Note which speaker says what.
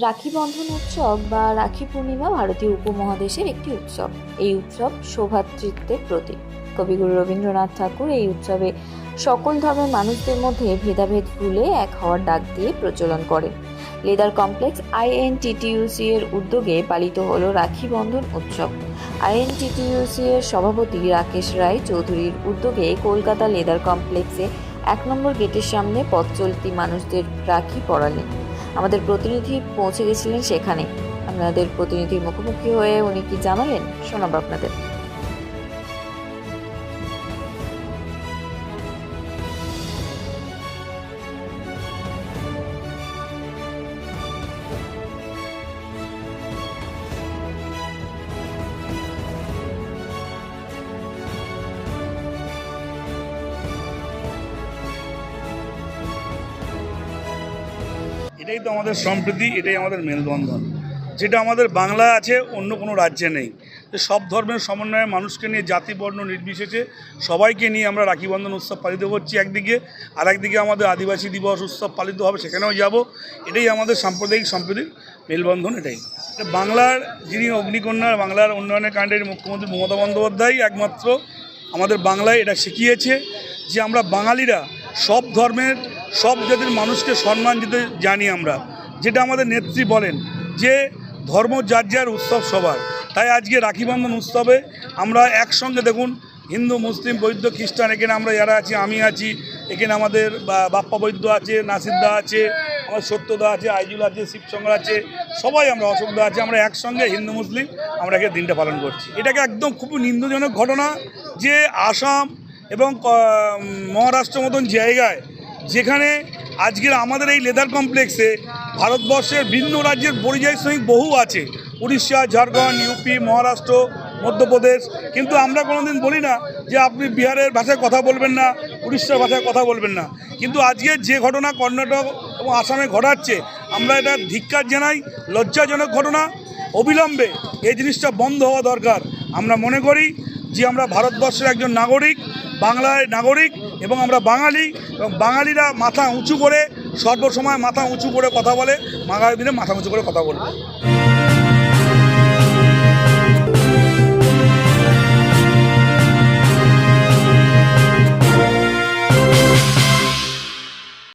Speaker 1: রাখি বন্ধন উৎসব বা রাখি পূর্ণিমা ভারতীয় উপমহাদেশের একটি উৎসব। এই উৎসব সৌভ্রাতৃত্বের প্রতীক। কবিগুরু রবীন্দ্রনাথ ঠাকুর এই উৎসবে সকল ধর্মের মানুষদের মধ্যে ভেদাভেদ ভুলে এক হওয়ার ডাক দিয়ে প্রচলন করেন। লেদার কমপ্লেক্স INTTUC এর উদ্যোগে পালিত হলো রাখি বন্ধন উৎসব। INTTUC এর সভাপতি রাকেশ রায় চৌধুরীর উদ্যোগে কলকাতা লেদার কমপ্লেক্সে 1 নম্বর গেটের সামনে পথ চলতি মানুষদের রাখি পরালেন। আমাদের প্রতিনিধি পৌঁছে গেছিলেন সেখানে। আপনাদের প্রতিনিধির মুখোমুখি হয়ে উনি কি জানালেন শোনাবো আপনাদের।
Speaker 2: এটাই তো আমাদের সম্প্রীতি, এটাই আমাদের মেলবন্ধন, যেটা আমাদের বাংলা আছে, অন্য কোনো রাজ্যে নেই। তো সব ধর্মের সমন্বয়ে মানুষকে নিয়ে, জাতি বর্ণ নির্বিশেষে সবাইকে নিয়ে আমরা রাখি বন্ধন উৎসব পালিত করছি একদিকে, আর একদিকে আমাদের আদিবাসী দিবস উৎসব পালিত হবে, সেখানেও যাব। এটাই আমাদের সাম্প্রদায়িক সম্প্রীতির মেলবন্ধন। এটাই বাংলার যিনি অগ্নিকন্যা, বাংলার উন্নয়নের কাণ্ডের মুখ্যমন্ত্রী মমতা বন্দ্যোপাধ্যায় একমাত্র আমাদের বাংলায় এটা শিখিয়েছে যে আমরা বাঙালিরা সব ধর্মের, সব জাতির মানুষকে সম্মান দিতে জানি আমরা, যেটা আমাদের নেত্রী বলেন যে ধর্ম যার যার, উৎসব সবার। তাই আজকে রাখি বন্ধন উৎসবে আমরা একসঙ্গে, দেখুন, হিন্দু, মুসলিম, বৌদ্ধ, খ্রিস্টান, এখানে আমরা যারা আছি, আমি আছি, এখানে আমাদের বাপ্পা বৈদ্য আছে, নাসিরদা আছে, আমার সত্যদা আছে, আইজুল আছে, শিবশঙ্কর আছে, সবাই আমরা, অশোকদা আছে, আমরা একসঙ্গে হিন্দু মুসলিম আমরা এখানে দিনটা পালন করছি। এটাকে একদম খুব নিন্দজনক ঘটনা যে আসাম এবং মহারাষ্ট্র মতন জায়গায়, যেখানে আজকের আমাদের এই লেদার কমপ্লেক্সে ভারতবর্ষের ভিন্ন রাজ্যের পরিযায়ী শ্রমিক বহু আছে, উড়িষ্যা, ঝাড়খণ্ড, ইউপি, মহারাষ্ট্র, মধ্যপ্রদেশ, কিন্তু আমরা কোনোদিন বলি না যে আপনি বিহারের ভাষায় কথা বলবেন না, উড়িষ্যার ভাষায় কথা বলবেন না। কিন্তু আজকে যে ঘটনা কর্ণাটক এবং আসামে ঘটাচ্ছে, আমরা এটা ধিক্কার জানাই, লজ্জাজনক ঘটনা। অবিলম্বে এই জিনিসটা বন্ধ হওয়া দরকার। আমরা মনে করি যে আমরা ভারতবর্ষের একজন নাগরিক, বাংলার নাগরিক, এবং আমরা বাঙালি, এবং বাঙালিরা মাথা উঁচু করে, সর্বসময় মাথা উঁচু করে কথা বলে, আগামী দিনে মাথা উঁচু করে কথা বলবে।